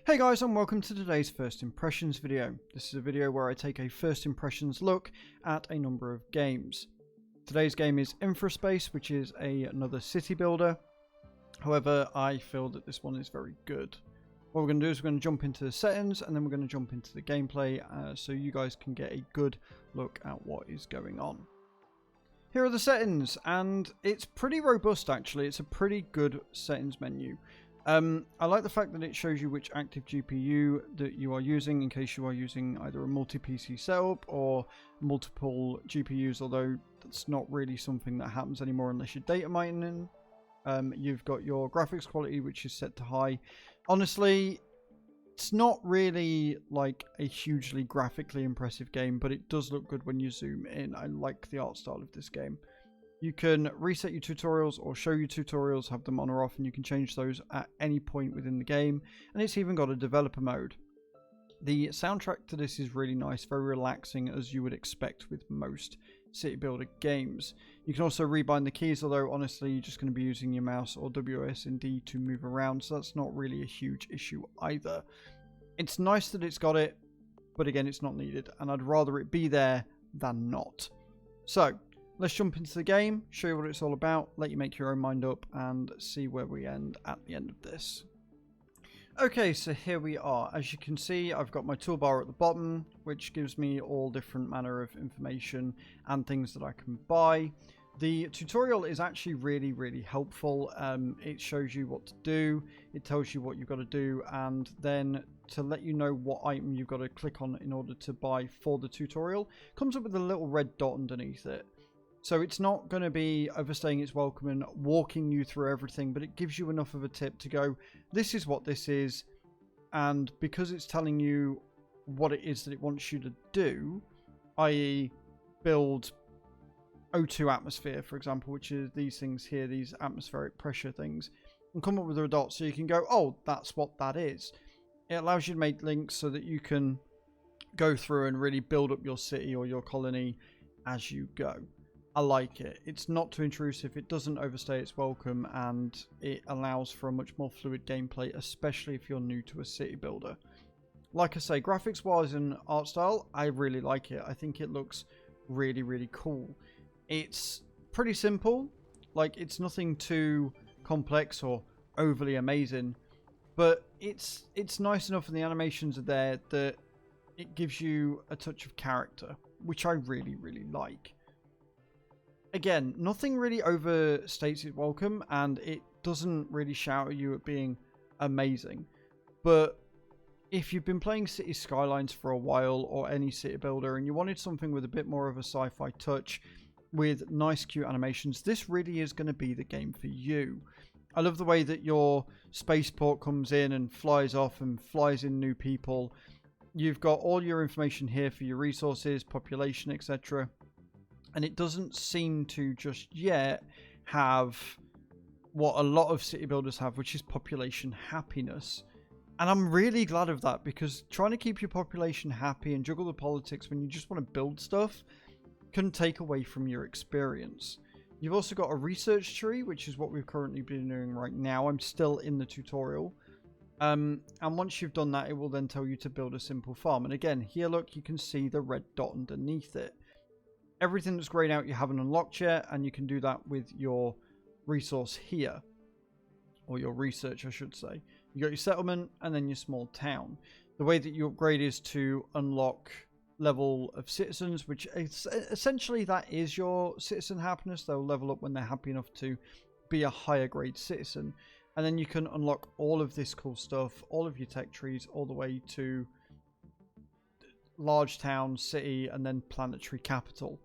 Hey guys, and welcome to today's First Impressions video. This is a video where I take a First Impressions look at a number of games. Today's game is Infraspace, which is another city builder. However, I feel that this one is very good. What we're going to do is we're going to jump into the settings and then we're going to jump into the gameplay so you guys can get a good look at what is going on. Here are the settings, and it's pretty robust actually. It's a pretty good settings menu. I like the fact that it shows you which active GPU that you are using in case you are using either a multi-PC setup or multiple GPUs, although that's not really something that happens anymore unless you're data mining. You've got your graphics quality, which is set to high. Honestly, it's not really like a hugely graphically impressive game, but it does look good when you zoom in. I like the art style of this game. You can reset your tutorials or show your tutorials, have them on or off, and you can change those at any point within the game. And it's even got a developer mode. The soundtrack to this is really nice, very relaxing, as you would expect with most city builder games. You can also rebind the keys, although honestly you're just going to be using your mouse or WASD to move around, so that's not really a huge issue either. It's nice that it's got it, but again it's not needed, and I'd rather it be there than not. So let's jump into the game, show you what it's all about, let you make your own mind up, and see where we end at the end of this. Okay, so here we are. As you can see, I've got my toolbar at the bottom, which gives me all different manner of information and things that I can buy. The tutorial is actually really helpful. It shows you what to do, it tells you what you've got to do, and then to let you know what item you've got to click on in order to buy for the tutorial, comes up with a little red dot underneath it. So it's not going to be overstaying its welcome and walking you through everything, but it gives you enough of a tip to go, this is what this is, and because it's telling you what it is that it wants you to do, i.e. build O2 atmosphere, for example, which is these things here, these atmospheric pressure things, and come up with a dot so you can go, oh, that's what that is. It allows you to make links so that you can go through and really build up your city or your colony as you go. I like it. It's not too intrusive, it doesn't overstay its welcome, and it allows for a much more fluid gameplay, especially if you're new to a city builder. Like I say, graphics wise and art style, I really like it. I think it looks really cool. It's pretty simple, like it's nothing too complex or overly amazing, but it's nice enough, and the animations are there that it gives you a touch of character, which I really like. Again, nothing really overstates its welcome, and it doesn't really shout at you at being amazing. But if you've been playing City Skylines for a while, or any city builder, and you wanted something with a bit more of a sci-fi touch, with nice cute animations, this really is going to be the game for you. I love the way that your spaceport comes in and flies off and flies in new people. You've got all your information here for your resources, population, etc. And it doesn't seem to just yet have what a lot of city builders have, which is population happiness. And I'm really glad of that, because trying to keep your population happy and juggle the politics when you just want to build stuff can take away from your experience. You've also got a research tree, which is what we've currently been doing right now. I'm still in the tutorial. And once you've done that, it will then tell you to build a simple farm. And again, here look, you can see the red dot underneath it. Everything that's grayed out you haven't unlocked yet, and you can do that with your resource here, or your research I should say. You got your settlement and then your small town. The way that you upgrade is to unlock level of citizens, which is essentially that is your citizen happiness. They'll level up when they're happy enough to be a higher grade citizen, and then you can unlock all of this cool stuff, all of your tech trees, all the way to large town, city, and then planetary capital.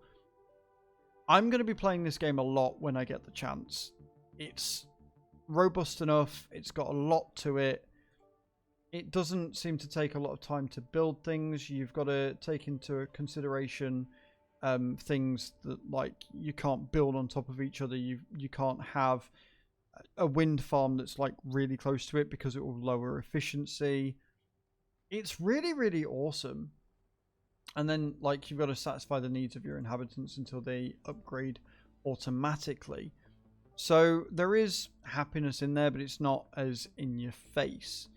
I'm going to be playing this game a lot when I get the chance. It's robust enough, it's got a lot to it. It doesn't seem to take a lot of time to build things. You've got to take into consideration things that, like, you can't build on top of each other. You can't have a wind farm that's like really close to it because it will lower efficiency. It's really awesome. And then, like, you've got to satisfy the needs of your inhabitants until they upgrade automatically. So there is happiness in there, but it's not as in your face.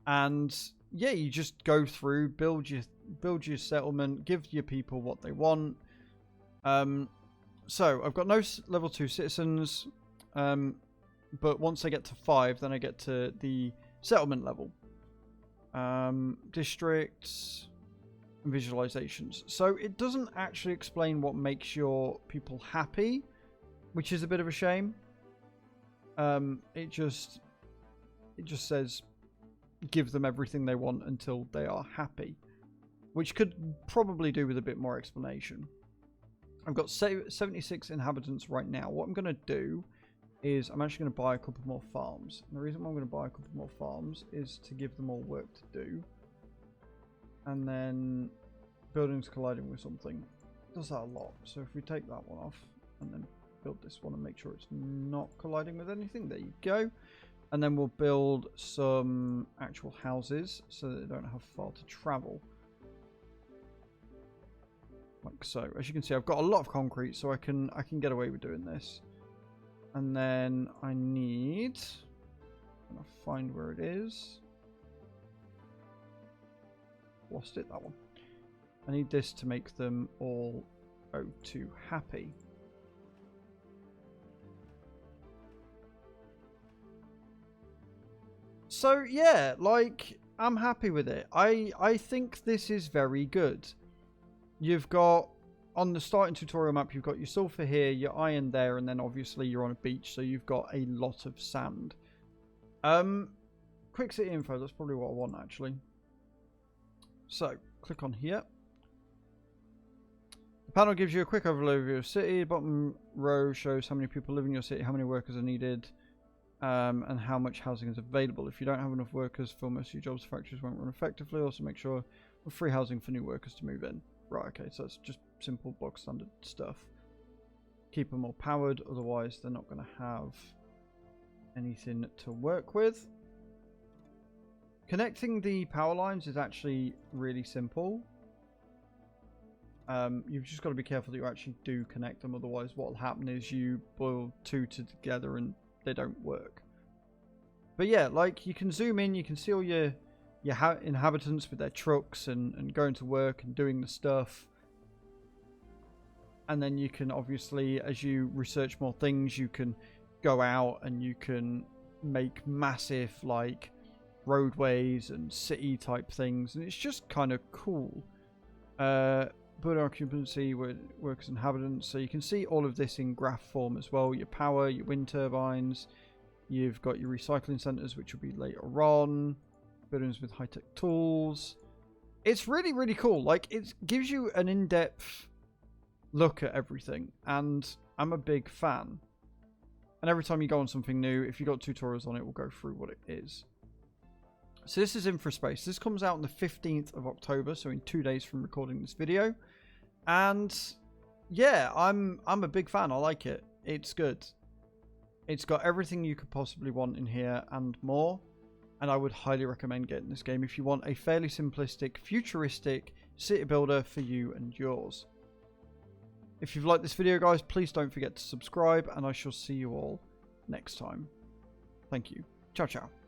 And yeah, you just go through, build your settlement, give your people what they want. So I've got no level 2 citizens, but once I get to 5, then I get to the settlement level. Districts and visualizations. So it doesn't actually explain what makes your people happy, which is a bit of a shame. It just says give them everything they want until they are happy, which could probably do with a bit more explanation. I've got 76 inhabitants right now. What I'm going to do is I'm actually going to buy a couple more farms. And the reason why I'm going to buy a couple more farms is to give them all work to do. And then buildings colliding with something. It does that a lot. So if we take that one off and then build this one and make sure it's not colliding with anything. There you go. And then we'll build some actual houses so that they don't have far to travel. Like so. As you can see, I've got a lot of concrete, so I can get away with doing this. And then I need... I'm going to find where it is. Lost it, that one. I need this to make them all O2 happy. So yeah, like, I'm happy with it. I think this is very good. You've got, on the starting tutorial map, you've got your sulfur here, your iron there, and then obviously you're on a beach, so you've got a lot of sand. Quick city info, that's probably what I want actually. So, click on here. The panel gives you a quick overview of your city. The bottom row shows how many people live in your city, how many workers are needed, and how much housing is available. If you don't have enough workers for most of your jobs, factories won't run effectively. Also make sure for free housing for new workers to move in. Right, okay, so it's just simple bog standard stuff. Keep them all powered, otherwise they're not going to have anything to work with. Connecting the power lines is actually really simple. You've just got to be careful that you actually do connect them, otherwise what will happen is you boil two together and they don't work. But yeah, like, you can zoom in, you can see all your inhabitants with their trucks and going to work and doing the stuff. And then you can obviously, as you research more things, you can go out and you can make massive, like, roadways and city type things, and it's just kind of cool. Building occupancy, workers, inhabitants. So you can see all of this in graph form as well. Your power, your wind turbines. You've got your recycling centers, which will be later on. Buildings with high-tech tools. It's really, really cool. Like, it gives you an in-depth look at everything, and I'm a big fan. And every time you go on something new, if you've got tutorials on it, we'll go through what it is. So this is Infraspace. This comes out on the 15th of October, so in 2 days from recording this video. And yeah, I'm a big fan. I like it. It's good. It's got everything you could possibly want in here and more. And I would highly recommend getting this game if you want a fairly simplistic, futuristic city builder for you and yours. If you've liked this video, guys, please don't forget to subscribe, and I shall see you all next time. Thank you. Ciao, ciao.